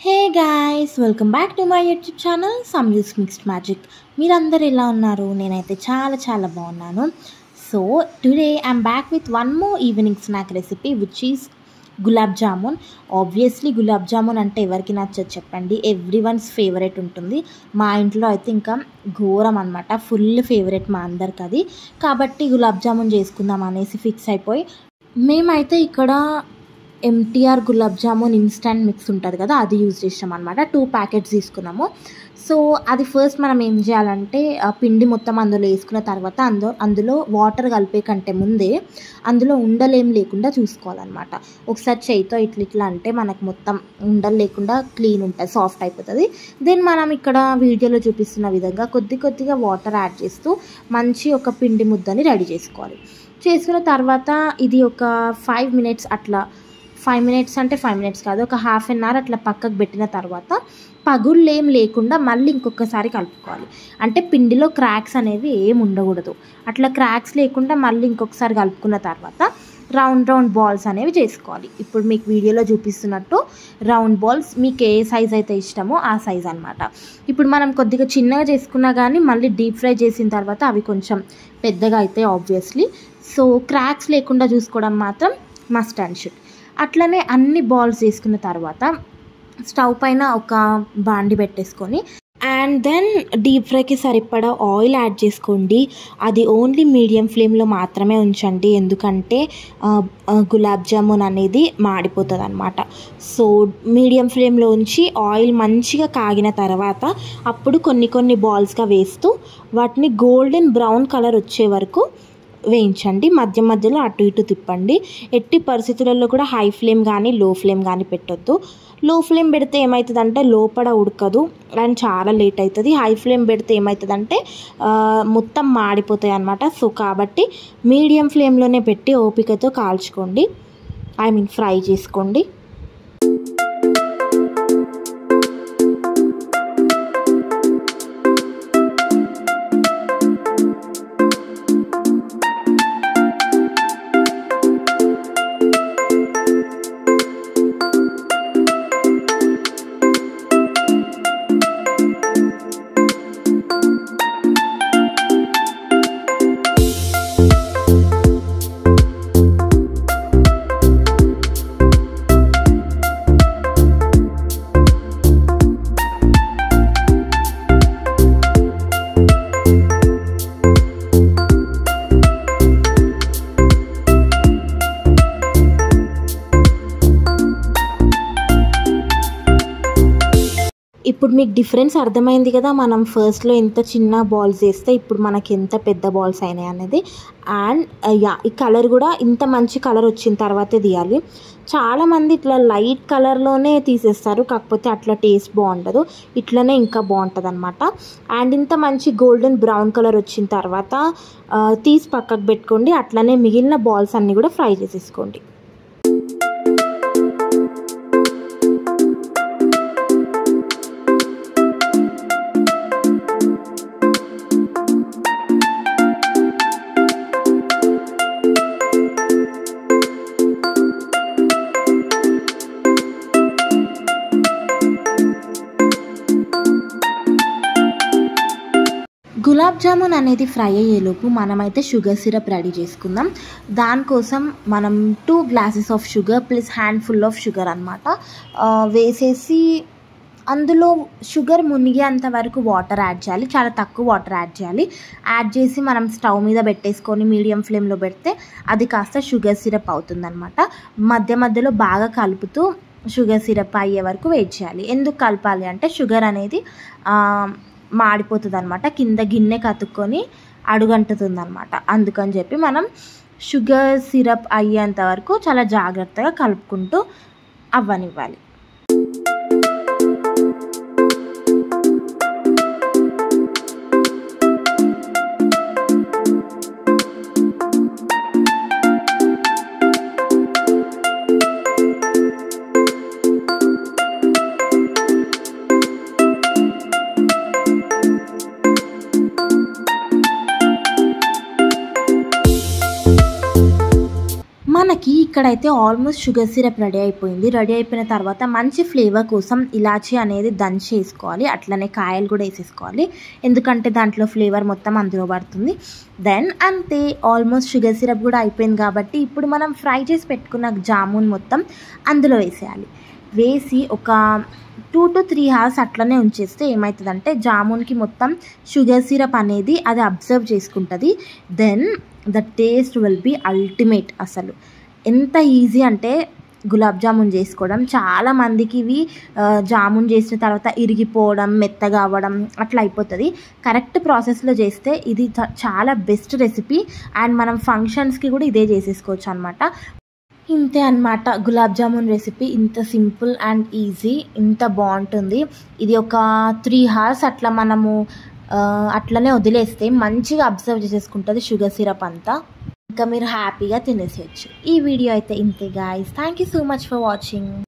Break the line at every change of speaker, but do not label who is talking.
Hey guys, welcome back to my YouTube channel Samyu's mixed magic. మీరందరూ ఎలా ఉన్నారు? నేనైతే చాలా బాగున్నాను. So today I'm back with one more evening snack recipe which is gulab jamun. Obviously gulab jamun అంటే ఎవరికి నచ్చదు చెప్పండి, ఎవ్రీ వన్స్ ఫేవరెట్ ఉంటుంది. మా ఇంట్లో అయితే ఇంకా ఘోరం అనమాట, ఫుల్ ఫేవరెట్ మా అందరికి అది. కాబట్టి గులాబ్ జామున్ చేసుకుందాం అనేసి ఫిక్స్ అయిపోయి మేమైతే ఇక్కడ MTR gulab jamun instant mix ఉంటుంది కదా, అది యూజ్ చేసాం అనమాట. 2 ప్యాకెట్స్ తీసుకున్నాము. సో అది ఫస్ట్ మనం ఏం చేయాలంటే పిండి మొత్తం అందులో వేసుకున్న తర్వాత అందులో వాటర్ కలిపే కంటే ముందే అందులో ఉండలేం లేకుండా చూసుకోవాలన్నమాట. ఒకసారి చేయితో ఇట్లా అంటే మనకు మొత్తం ఉండలు లేకుండా క్లీన్ ఉంటుంది, సాఫ్ట్ అయిపోతుంది. దెన్ మనం ఇక్కడ వీడియోలో చూపిస్తున్న విధంగా కొద్దిగా వాటర్ యాడ్ చేస్తూ మంచి ఒక పిండి ముద్దని రెడీ చేసుకోవాలి. చేసుకున్న తర్వాత ఇది ఒక 5 మినిట్స్ అట్లా, 5 మినిట్స్ అంటే 5 మినిట్స్ కాదు, ఒక హాఫ్ అన్ అవర్ అట్లా పక్కకు పెట్టిన తర్వాత పగుళ్ళు ఏం లేకుండా మళ్ళీ ఇంకొకసారి కలుపుకోవాలి. అంటే పిండిలో క్రాక్స్ అనేవి ఏం ఉండకూడదు. అట్లా క్రాక్స్ లేకుండా మళ్ళీ ఇంకొకసారి కలుపుకున్న తర్వాత రౌండ్ బాల్స్ అనేవి చేసుకోవాలి. ఇప్పుడు మీకు వీడియోలో చూపిస్తున్నట్టు రౌండ్ బాల్స్ మీకు ఏ సైజ్ అయితే ఇష్టమో ఆ సైజ్ అనమాట. ఇప్పుడు మనం కొద్దిగా చిన్నగా చేసుకున్నా కానీ మళ్ళీ డీప్ ఫ్రై చేసిన తర్వాత అవి కొంచెం పెద్దగా అవుతాయి ఆబ్వియస్లీ. సో క్రాక్స్ లేకుండా చూసుకోవడం మాత్రం మస్ట్ అండ్ షుడ్. అట్లనే అన్ని బాల్స్ వేసుకున్న తర్వాత స్టవ్ పైన ఒక బాండి పెట్టేసుకొని అండ్ దెన్ డీప్ ఫ్రైకి సరిపడా ఆయిల్ యాడ్ చేసుకోండి. అది ఓన్లీ మీడియం ఫ్లేమ్లో మాత్రమే ఉంచండి, ఎందుకంటే గులాబ్ జామున్ అనేది మాడిపోతుంది అనమాట. సో మీడియం ఫ్లేమ్లో ఉంచి ఆయిల్ మంచిగా కాగిన తర్వాత అప్పుడు కొన్ని బాల్స్గా వేస్తూ వాటిని గోల్డెన్ బ్రౌన్ కలర్ వచ్చే వరకు వేయించండి. మధ్యలో అటు ఇటు తిప్పండి. ఎట్టి పరిస్థితులలో కూడా హై ఫ్లేమ్ కానీ లో ఫ్లేమ్ కానీ పెట్టొద్దు. లో ఫ్లేమ్ పెడితే ఏమవుతుందంటే లోపల ఉడకదు అండ్ చాలా లేట్ అవుతుంది. హై ఫ్లేమ్ పెడితే ఏమవుతుందంటే మొత్తం మాడిపోతాయి అన్నమాట. సో కాబట్టి మీడియం ఫ్లేమ్లోనే పెట్టి ఓపికతో కాల్చుకోండి, ఫ్రై చేసుకోండి. ఇప్పుడు మీకు డిఫరెన్స్ అర్థమైంది కదా, మనం ఫస్ట్లో ఎంత చిన్న బాల్స్ వేస్తే ఇప్పుడు మనకి ఎంత పెద్ద బాల్స్ అయినాయి అనేది. అండ్ ఈ కలర్ కూడా ఇంత మంచి కలర్ వచ్చిన తర్వాతే తీయాలి. చాలామంది ఇట్లా లైట్ కలర్లోనే తీసేస్తారు, కాకపోతే అట్లా టేస్ట్ బాగుండదు, ఇట్లనే ఇంకా బాగుంటుంది అనమాట. అండ్ ఇంత మంచి గోల్డెన్ బ్రౌన్ కలర్ వచ్చిన తర్వాత తీసి పక్కకు పెట్టుకోండి. అట్లనే మిగిలిన బాల్స్ అన్నీ కూడా ఫ్రై చేసేసుకోండి. గులాబ్ జామున్ అనేది ఫ్రై అయ్యేలోపు మనమైతే షుగర్ సిరప్ రెడీ చేసుకుందాం. దానికోసం మనం 2 glasses of sugar plus handful of sugar అనమాట వేసేసి అందులో షుగర్ మునిగేంత వరకు వాటర్ యాడ్ చేయాలి. చాలా తక్కువ వాటర్ యాడ్ చేయాలి. యాడ్ చేసి మనం స్టవ్ మీద పెట్టేసుకొని మీడియం ఫ్లేమ్లో పెడితే అది కాస్త షుగర్ సిరప్ అవుతుందన్నమాట. మధ్యలో బాగా కలుపుతూ షుగర్ సిరప్ అయ్యే వరకు వెయిట్ చేయాలి. ఎందుకు కలపాలి అంటే షుగర్ అనేది మాడిపోతుంది అనమాట, కింద గిన్నె కతుక్కొని అడుగంటుతుంది అనమాట. అందుకని చెప్పి మనం షుగర్ సిరప్ అయ్యేంత వరకు చాలా జాగ్రత్తగా కలుపుకుంటూ అవ్వనివ్వాలి. మనకి ఇక్కడైతే ఆల్మోస్ట్ షుగర్ సిరప్ రెడీ అయిపోయింది. రెడీ అయిపోయిన తర్వాత మంచి ఫ్లేవర్ కోసం ఇలాచీ అనేది దంచి వేసుకోవాలి. అట్లనే కాయలు కూడా వేసేసుకోవాలి, ఎందుకంటే దాంట్లో ఫ్లేవర్ మొత్తం అందులో పడుతుంది. దెన్ అంతే, ఆల్మోస్ట్ షుగర్ సిరప్ కూడా అయిపోయింది కాబట్టి ఇప్పుడు మనం ఫ్రై చేసి పెట్టుకున్న జామున్ మొత్తం అందులో వేసేయాలి. వేసి ఒక 2 to 3 hours అట్లనే ఉంచేస్తే ఏమవుతుందంటే జామున్కి మొత్తం షుగర్ సిరప్ అనేది అది అబ్జర్వ్ చేసుకుంటుంది. Then the taste will be ultimate. అసలు ఎంత ఈజీ అంటే గులాబ్ జామున్ చేసుకోవడం. చాలామందికి ఇవి జామున్ చేసిన తర్వాత ఇరిగిపోవడం, మెత్తగా అవ్వడం అట్లా అయిపోతుంది. కరెక్ట్ ప్రాసెస్లో చేస్తే ఇది చాలా బెస్ట్ రెసిపీ. అండ్ మనం ఫంక్షన్స్కి కూడా ఇదే చేసేసుకోవచ్చు అనమాట. ఇంతే అన్నమాట గులాబ్ జామున్ రెసిపీ. ఇంత సింపుల్ అండ్ ఈజీ, ఇంత బాగుంటుంది. ఇది ఒక 3 hours అట్లా మనము అట్లనే వదిలేస్తే మంచిగా అబ్జర్వ్ చేసేసుకుంటుంది షుగర్ సిరప్ అంతా. ఇంకా మీరు హ్యాపీగా తినేసేయచ్చు. ఈ వీడియో అయితే ఇంతే guys. Thank you so much for watching.